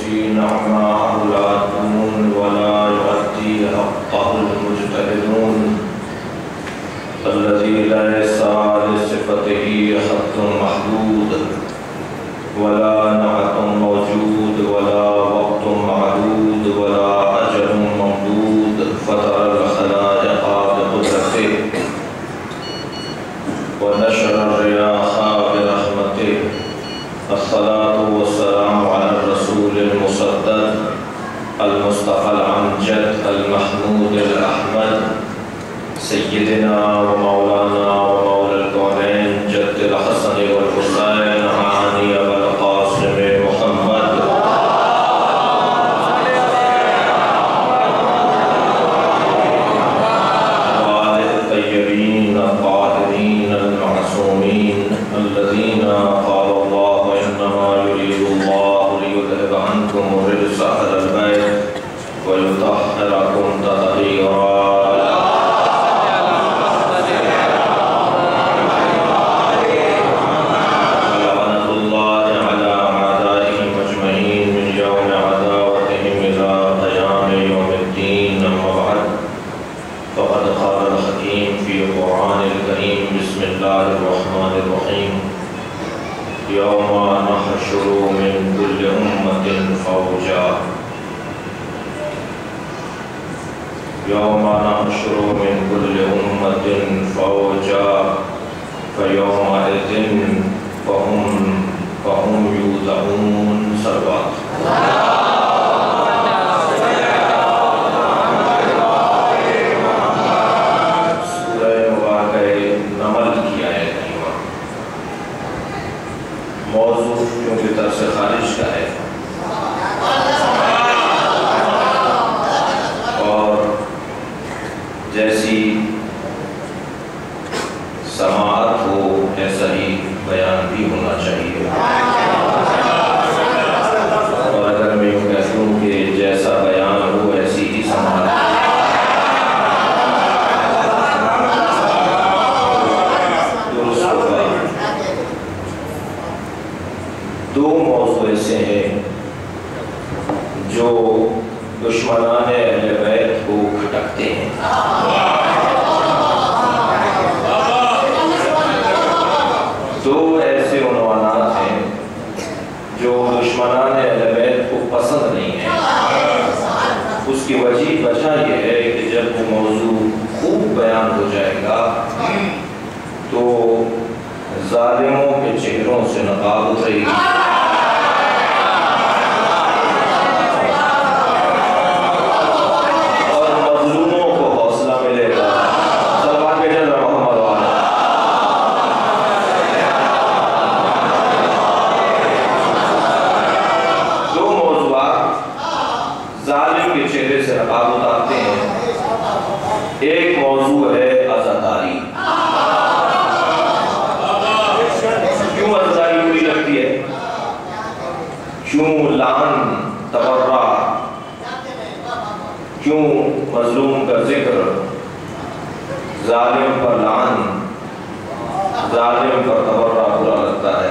القدسي نعما أولادون ولا يؤدي حقه المجتهدون الذي ليس لصفته حد محدود ولا نعت موجود ولا وقت معدود ولا أجل ممدود فطر الخلائق بقدرته ونشر الرياح برحمته. الصلاة والسلام على الرسول المصدق المصطفى الأمجد المحمود الأحمد سيدنا ومولانا ومولى الكونين جد الحسن والحسين معاني أبا القاسم محمد وآله الطيبين الطاهرين المعصومين الذين قال الله إنما يريد الله ليذهب عنكم الرجس أهل البيت ويطهركم تطهيرا. يوم نحشر من كل أمة فوجا يوم نحشر من كل أمة فوجا فيومئذ فهم يوزعون سربات. سورہ مبارکہ نمل کی آیت کریمہ موضوع کیونکہ طرف سے خارج کا ہے اور جیسی سماعت ہو ایسا ہی بیان بھی ہونا چاہیے اور اگر میں یوں کہتا ہوں کہ جیسا بیان ہو ایسی ہی سماعت دو موضوع ایسے ہیں جو دشمنان اہل بیت کو کھٹکتے ہیں. دو ایسے عنوانات ہیں جو دشمنان اہل بیت کو پسند نہیں ہیں. اس کی وجہ یہ ہے کہ جب وہ موضوع خوب بیان ہو جائے گا تو ظالموں کے چہروں سے نقاب اترے گی اور مظلوموں کو حوصلہ ملے گا. صلوات کے جل محمد والا. دو موضوعات ظالم کے چہرے سے نقاب اتارتے ہیں. ایک موضوع ہے عزاداری. کیوں عزاداری بری لگتی ہے؟ کیوں لعن تبرع؟ کیوں مظلوم کا ذکر؟ ظالم پر لعن، ظالم پر تبرع برا لگتا ہے.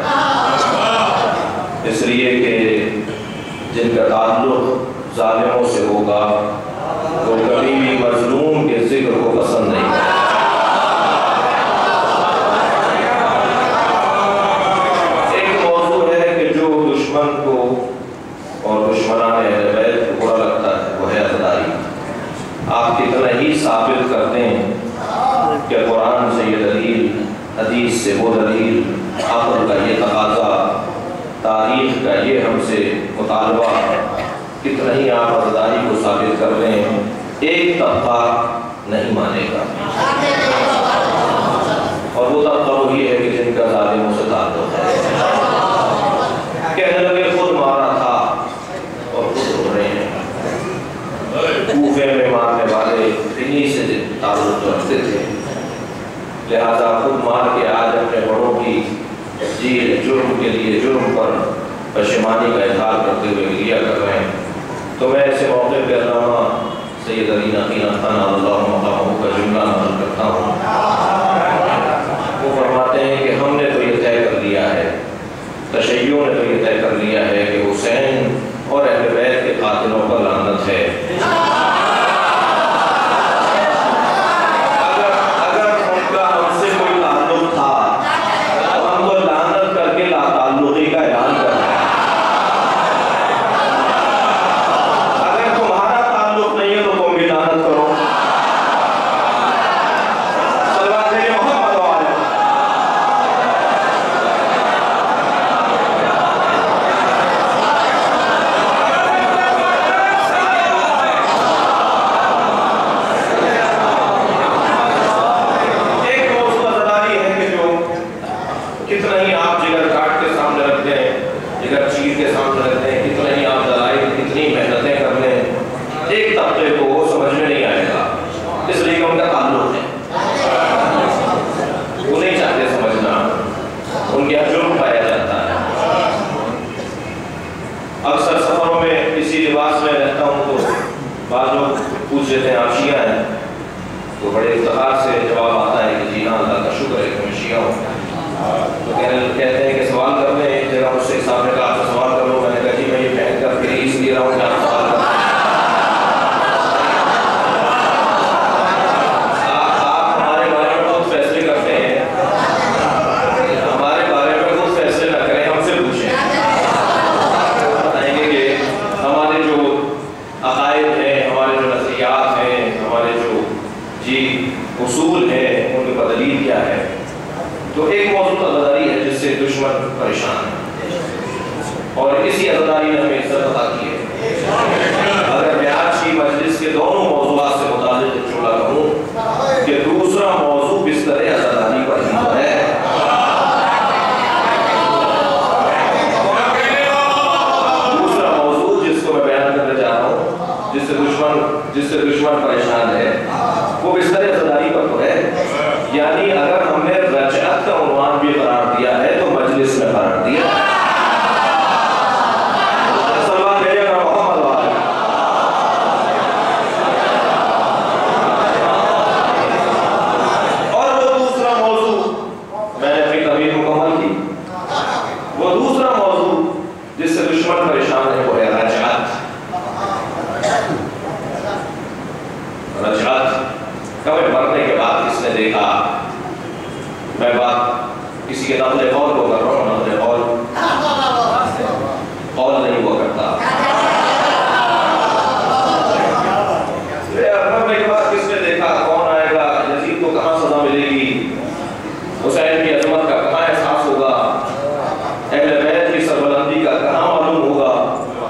اس لیے کہ جن کا تعلق ظالموں سے ہوگا وہ کبھی بھی مظلوم کے ذکر کو پسند نہیں کریں. کو اور دشمنان اہل بیت کو برا لگتا ہے وہ ہے عزاداری. آپ کتنا ہی ثابت کرتے ہیں کہ قرآن سے یہ دلیل، حدیث سے وہ دلیل، عقل کا یہ تقاضا، تاریخ کا یہ ہم سے مطالبہ، کتنا ہی آپ عزاداری کو ثابت کر رہے ہیں، ایک طبقہ نہیں مانے گا. اور وہ طبقہ وہی ہے کہ جن کا ظالموں سے تعلق ہے. کہنے لگے خود مارا تھا اور خود رو رہے ہیں. کوفے میں مارنے والے انہی سے تعلق رکھتے تھے، لہذا خود مار کے آج اپنے بڑوں کی جیل جرم کے لیے جرم پر پشیمانی کا اظہار کرتے ہوئے گریہ کر رہے ہیں. تو میں ایسے موقع پہ علامہ سید علی نقی خان اللہ مقامہ کا جملہ نقل کرتا ہوں. وہ فرماتے ہیں کہ ہم نے تو یہ طے کر لیا ہے، تشیعوں نے تو یہ طے کر لیا ہے کہ حسین اور اہل کیا ہوں. تو کہتے ہیں کہ سوال کر لیں. ایک جگہ مجھ سے صاحب نے کہا آپ سے سوال کر لو. میں نے کہا جی میں یہ پہن کر پھر اس لیے رہا ہوں کہ آپ سوال کر اصول ہے ان کی بدلیل کیا ہے. تو ایک موضوع عزاداری ہے جس سے دشمن پریشان ہے اور اسی عزاداری نے ہمیں عزت عطا کی ہے. اگر میں آج کی مجلس کے دونوں موضوعات سے متعلق ایک جملہ کہوں کہ دوسرا موضوع بستر عزاداری پر ہی ہے. دوسرا موضوع جس کو میں بیان کرنے جا رہا ہوں جس سے دشمن پریشان ہے وہ بستر عزاداری پر تو ہے. یعنی اگر ہم نے رجعت کا عنوان بھی قرار دیا ہے تو مجلس میں قرار دیا ہے. اور وہ دوسرا موضوع میں نے اپنی تمہید مکمل کی. وہ دوسرا موضوع جس سے دشمن پریشان ہے وہ ہے رجعت. کبھی مرنے کے بعد کس نے دیکھا. میں بات کسی کے نقل قول کو کر رہا ہوں. نقل قول نہیں ہوا کرتا. مرنے کے بعد کس نے دیکھا. کون آئے گا. یزید کو کہاں سزا ملے گی. حسین کی عظمت کا کہاں احساس ہوگا. اہل بیت کی سربلندی کا کہاں معلوم ہوگا.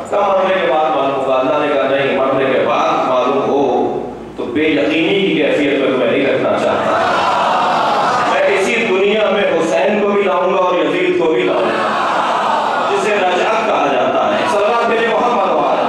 کہاں مرنے کے بعد معلوم ہوگا. اللہ نے کہا نہیں, مرنے کے بعد معلوم ہو تو بے یقینی کی کیفیت میں تمہیں نہیں رکھنا چاہتا. میں اسی دنیا میں حسین کو بھی لاؤں گا اور یزید کو بھی لاؤں گا جسے رجعت کہا جاتا ہے. صلوات میرے محمد وعلى.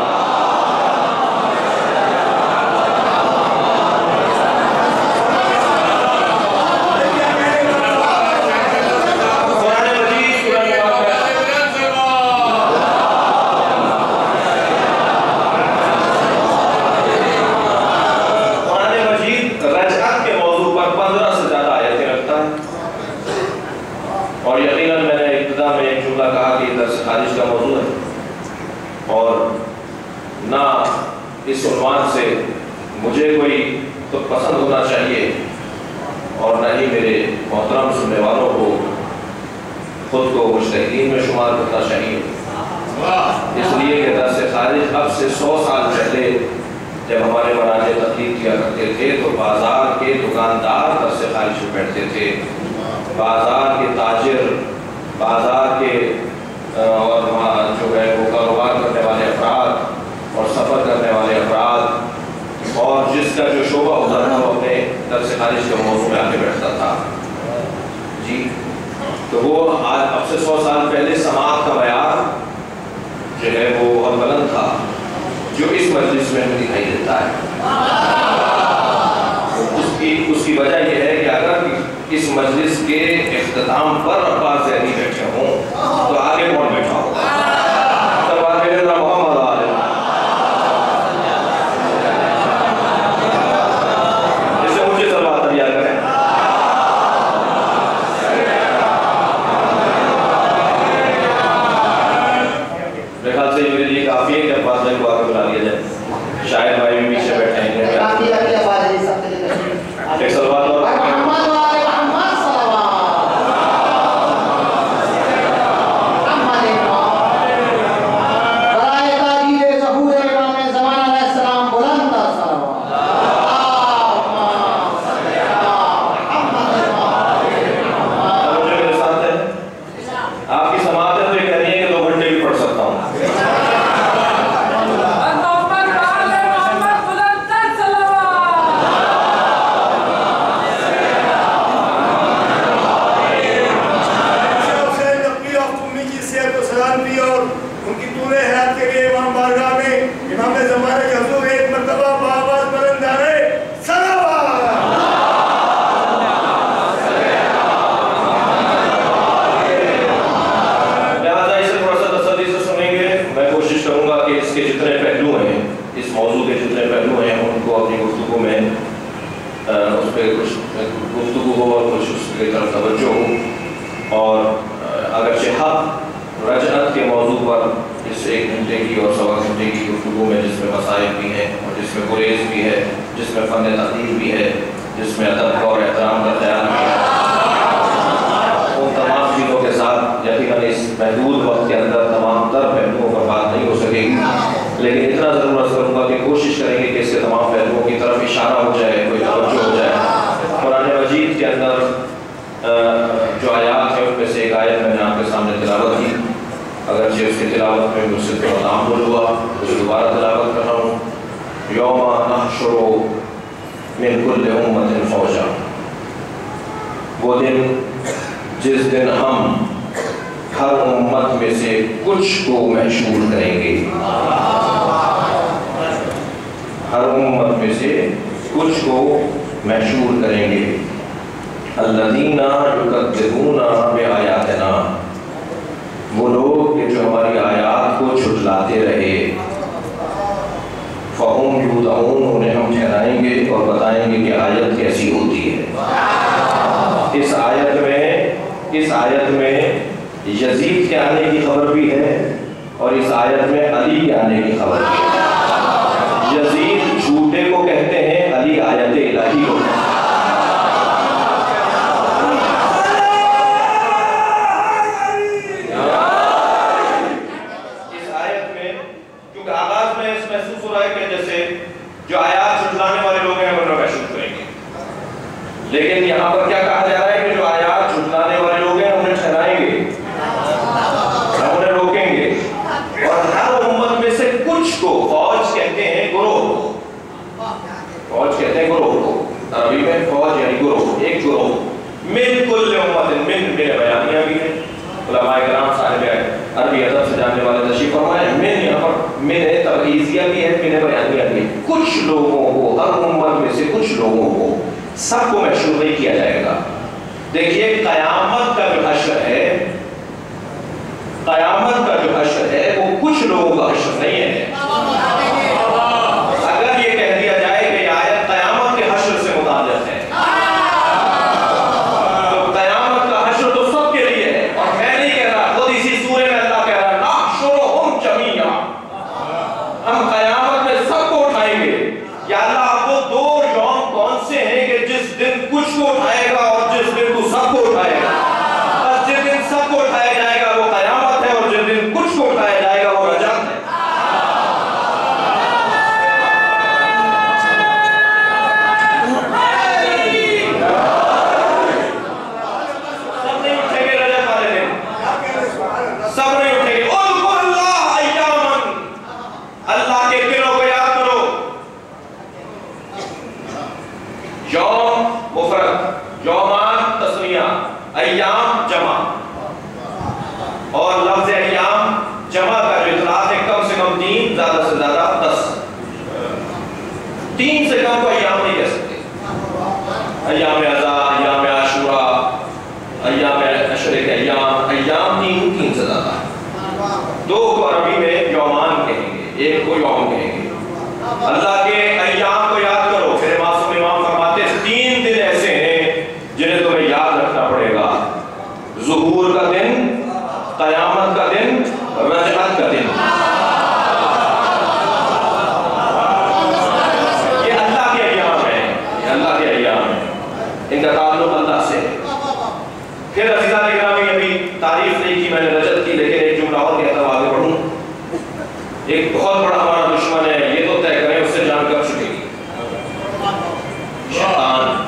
اور یقیناً میں نے ابتدا میں ایک جملہ کہا کہ درس خارج کا موضوع ہے اور نہ اس عنوان سے مجھے کوئی خود پسند ہونا چاہیے اور نہ ہی میرے محترم سننے والوں کو خود کو مجتہدین میں شمار کرنا چاہیے. اس لیے کہ درس خارج اب سے 100 سال پہلے جب ہمارے مراجع تقریر کیا کرتے تھے تو بازار کے دکاندار درس خارج میں بیٹھتے تھے. بازار کے تاجر, بازار کے اور جو ہے وہ کاروبار کرنے والے افراد اور سفر کرنے والے افراد اور جس کا جو شعبہ ہوتا تھا وہ اپنے درس خارج کے موضوع میں آ کے بیٹھتا تھا. جی تو وہ اب سے 100 سال پہلے سماعت کا معیار جو ہے وہ بہت بلند تھا جو اس مجلس میں ہمیں دکھائی دیتا ہے. اس کی وجہ یہ ہے کہ اگر اس مجلس کے اختتام پر عباس ذہنی بیٹھے ہوں تو آگے کون بیٹھا ہوگا. محمد عالم جسے مجھے صلوات دیا کریں. میرے خیال سے میرے لیے کافی ہے کہ عباس بھائی کو آگے بلا لیا جائے. شاید بھائی بھی پیچھے بیٹھے ہیں. ایک صلوات اور اور اگرچہ حق رجعت کے موضوع پر اس 1 گھنٹے کی اور 1.25 گھنٹے کی گفتگو میں جس میں مسائل بھی ہیں اور جس میں گریز بھی ہے، جس میں فن تحریر بھی ہے، جس میں ادب اور احترام کا خیال بھی ہے، ان تمام چیزوں کے ساتھ یقیناً اس محدود وقت کے اندر تمام تر پہلوؤں پر بات نہیں ہو سکے گی، لیکن اتنا ضرور عرض کروں گا کہ کوشش کریں گے کہ اس کے تمام پہلوؤں کی طرف اشارہ ہو جائے، کوئی توجہ ہو جائے۔ قرآن مجید کے اندر جو آیات ہیں ان میں سے ایک آیت میں نے آپ کے سامنے تلاوت کی، اگرچہ اس کی تلاوت میں مجھ سے تھوڑا تعامل ہوا، تو دوبارہ تلاوت کر رہا ہوں۔ یوم نحشر من کل امت فوجا، وہ دن جس دن ہم ہر امت میں سے کچھ کو محشور کریں گے، ہر امت میں سے کچھ کو محشور کریں گے۔ الذین یکذبون بآیاتنا، وہ لوگ کہ جو ہماری آیات کو جھٹلاتے رہے، فہم یودعون، انہیں ہم ٹھہرائیں گے اور بتائیں گے کہ آیت کیسی ہوتی ہے۔ اس آیت میں یزید کے آنے کی خبر بھی ہے اور اس آیت میں علی کے آنے کی خبر بھی ہے۔ یزید جھوٹے کو کہتے ہیں، علی آیت الہی کو کہتے ہیں۔ اس آیت میں کیونکہ آغاز میں اس محسوس ہو رہا ہے کہ جیسے جو آیات جھٹلانے والے لوگ ہیں انہیں محشور کریں گے، لیکن یہاں پر کیا کہا جا رہا ہے کہ جو آیات جھٹلانے والے لوگ ہیں انہیں ٹھہرائیں گے، ہم انہیں روکیں گے، اور ہر امت میں سے کچھ کو، فوج کہتے ہیں گروہ کو، فوج کہتے ہیں گروہ کو، عربی میں فوج یعنی گروہ، ایک گروہ، من کل امت، من بیانیہ بھی ہے، علماء کرام صاحب عربی ادب سے جاننے والے تشریف فرمائے، من یہاں پر من تبعیضیہ بھی ہے، من بیانیہ بھی ہے، کچھ لوگوں کو، ہر امت میں سے کچھ لوگوں کو، سب کو محشور نہیں کیا جائے گا۔ دیکھیے قیامت کا جو حشر ہے، قیامت کا جو حشر ہے وہ کچھ لوگوں کا حشر نہیں ہے۔ اگر یہ کہہ دیا جائے کہ یہ آیت قیامت کے حشر سے متعلق ہے تو قیامت کا حشر تو سب کے لیے ہے، اور میں نہیں کہہ رہا، خود اسی سورہ میں اللہ کہہ رہا نحشرہم جمیعا، ہم قیامت میں سب کو اٹھائیں گے۔ یا اللہ وہ دو یوم کون سے ہیں کہ جس دن کچھ کو اٹھائے گا اور جس دن تو سب کو اٹھائے گا؟ بس جس دن سب کو اٹھایا جائے گا وہ قیامت ہے، اور جس دن کچھ کو اٹھایا جائے گا وہ رجعت ہے۔ سب نہیں اٹھیں گے رجعت والے دن، سب نہیں اٹھیں گے۔ اذکر اللہ ایاماً، اللہ کے دنوں کو یاد کرو۔ یوم مفرد، یومان تسنیہ، ایام جمع، اور لفظ ایام جمع کا جو اطلاق ہے کم سے کم 3، زیادہ سے زیادہ 10، 3 سے کم کو ایام نہیں کہہ سکتے۔ ایام عزا، ایام عاشورا، ایام عشر کے ایام، ایام 3 سے زیادہ، 2 کو عربی میں یومان کہیں گے، 1 کو یوم کہیں گے۔ اللہ کے ایام کو یاد کرو۔ پھر معصوم امام فرماتے ہیں 3 دن ایسے ہیں جنہیں تمہیں یاد رکھنا پڑے گا: ظہور کا دن، قیامت کا دن، رجعت کا دن۔ یہ اللہ کے ایام ہیں، یہ اللہ کے ایام ہیں، ان کا تعلق اللہ سے ہے۔ پھر عزیزان اکرامی، ابھی تعریف نہیں کی میں نے رجعت کی، لیکن ایک جملہ اور کہتا ہوں آگے بڑھوں۔ ایک بہت بڑا ہمارا دشمن ہے، یہ تو طے کریں اس سے جان کب چھٹے گی، شیطان۔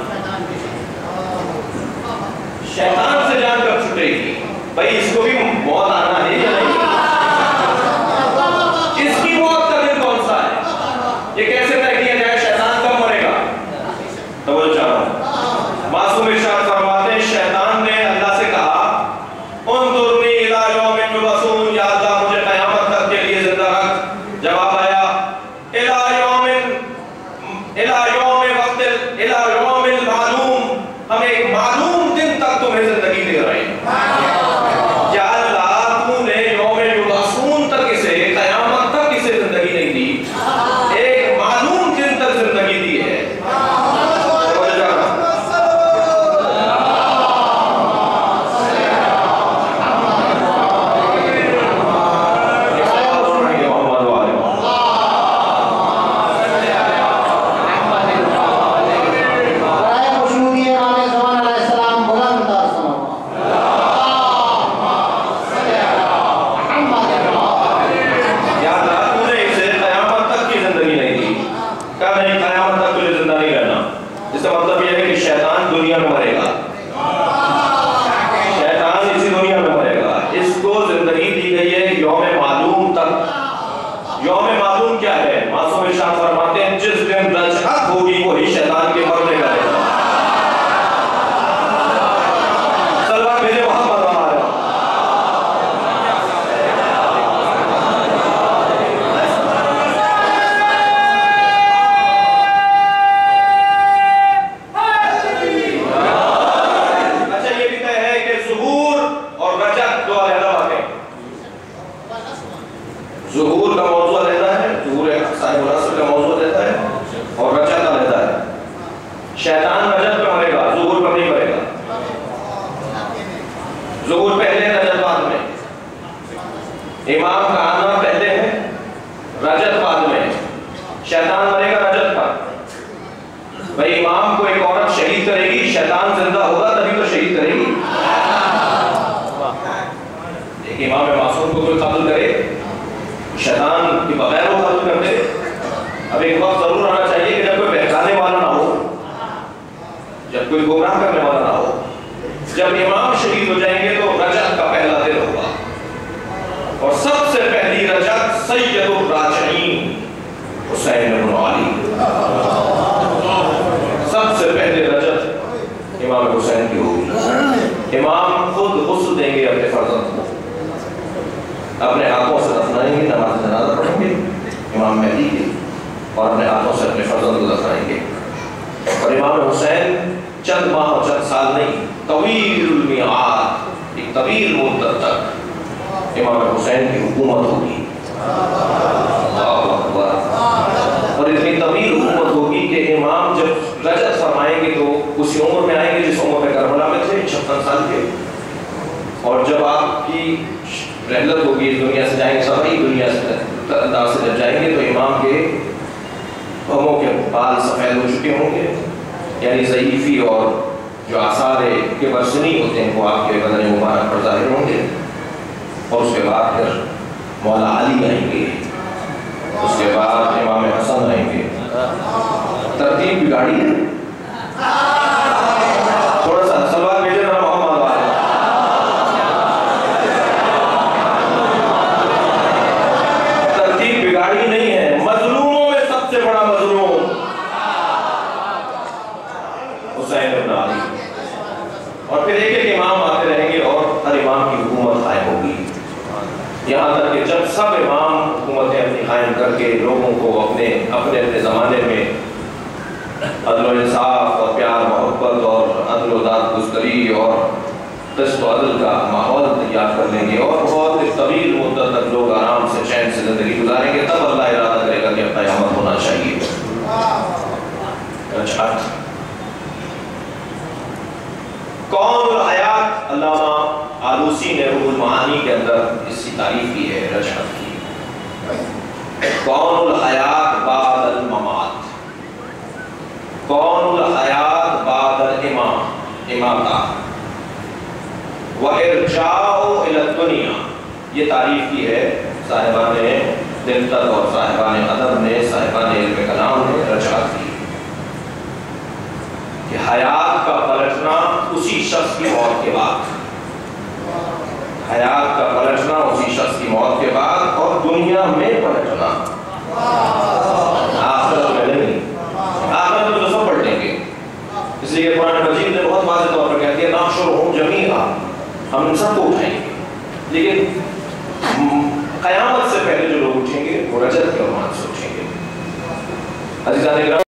شیطان سے جان کب چھٹے گی؟ بھائی اس کو بھی موت آنا ہے یا نہیں؟ اس کی موت کا دن کون سا ہے؟ یہ کیسے طے کیا جائے شیطان کب مرے گا؟ توجہ چاہوں، معصوم ارشاد فرماتے ہیں شیطان نے اللہ سے کہا انظرنی الی یوم یبعثون، یا اللہ مجھے قیامت تک کے لیے زندہ رکھ۔ جواب آیا الی یوم المعلوم، ہم ایک معلوم دن تک تمہیں زندگی دے رہے ہیں۔ کیا ظہور پہلے ہے، رجت بعد میں. امام کا آنا پہلے ہے، رجت بعد میں. شیطان مرے گا رجت پر. بھائی امام کو ایک عورت شہید کرے گی، شیطان زندہ ہوگا تبھی تو شہید کرے گی. ایک امام معصوم کو کوئی قتل کرے، شیطان کے بغیر وہ قتل کر دے. اب ایک وقت ضرور آنا چاہیے کہ جب کوئی بہکانے والا نہ ہو، جب کوئی گمراہ کرنے والا نہ ہو. جب امام شہید ہو جائیں گے تو رجت کا پہلا دن ہوگا، اور سب سے پہلی رجت سید الراجعین حسین بن علی. سب سے پہلے رجت امام حسین کی ہوگی. امام خود غسل دیں گے اپنے فرزند کو، اپنے ہاتھوں سے دفنائیں گے، نماز جنازہ پڑھیں گے امام مہدی کے، اور اپنے ہاتھوں سے اپنے فرزند کو دفنائیں گے. اور امام حسین چند ماہ اور چند سال نہیں، طویل المیعاد، ایک طویل مدت تک امام حسین کی حکومت ہوگی. اللہ اکبر. اور اتنی طویل حکومت ہوگی کہ امام جب رجت فرمائیں گے تو اسی عمر میں آئیں گے جس عمر میں کربلا میں تھے، 56 سال کے. اور جب آپ کی رحلت ہوگی اس دنیا سے جائیں گے، سبھی دنیا سے انداز سے جب جائیں گے تو امام کے بھووں کے بال سفید ہو چکے ہوں گے، یعنی ضعیفی اور جو آثار کے برسنی ہوتے ہیں وہ آپ کے بدن مبارک پر ظاہر ہوں گے. اور اس کے بعد پھر مولا علی آئیں گے، اس کے بعد امام حسن آئیں گے. ترتیب بگاڑی ہے. تھوڑا سا سلوات بھیجے نا محمد والے. ترتیب بگاڑی نہیں ہے. مظلوموں میں سب سے بڑا مظلوم حسین بن علی. اور پھر ایک ایک امام آتے رہیں گے اور ہر امام کی حکومت قائم ہوگی، یہاں تک کہ جب سب امام حکومتیں اپنی قائم کر کے لوگوں کو اپنے زمانے میں عدل و انصاف اور پیار محبت اور عدل و داد گستری اور قسط و عدل کا ماحول تیار کر لیں گے، اور بہت طویل مدت تک لوگ آرام سے چین سے زندگی گزاریں گے، تب اللہ ارادہ کرے گا کہ اب قیامت ہونا چاہیے. کون الحیات، علامہ آلوسی نے روح المعانی کے اندر اس کی تعریف کی ہے رجعت کی. کون الحیات بعد الممات، کون الحیات بعد الامامہ، وارجاء الی الدنیا. یہ تعریف کی ہے صاحبان دلتت اور صاحبان ادب نے، صاحبان علم کلام نے رجعت کی کہ حیات کا پلٹنا اسی شخص کی موت کے بعد، حیات کا پلٹنا اسی شخص کی موت کے بعد، اور دنیا میں پلٹنا، آخرت میں نہیں. آخرت میں تو سب پلٹیں گے، اس لیے قرآن مجید نے بہت واضح طور پر کہتی ہے نحشرہم جمیعا، ہم ان سب کو اٹھائیں گے. لیکن قیامت سے پہلے جو لوگ اٹھیں گے وہ رجت کے عنوان سے اٹھیں گے. عزیزان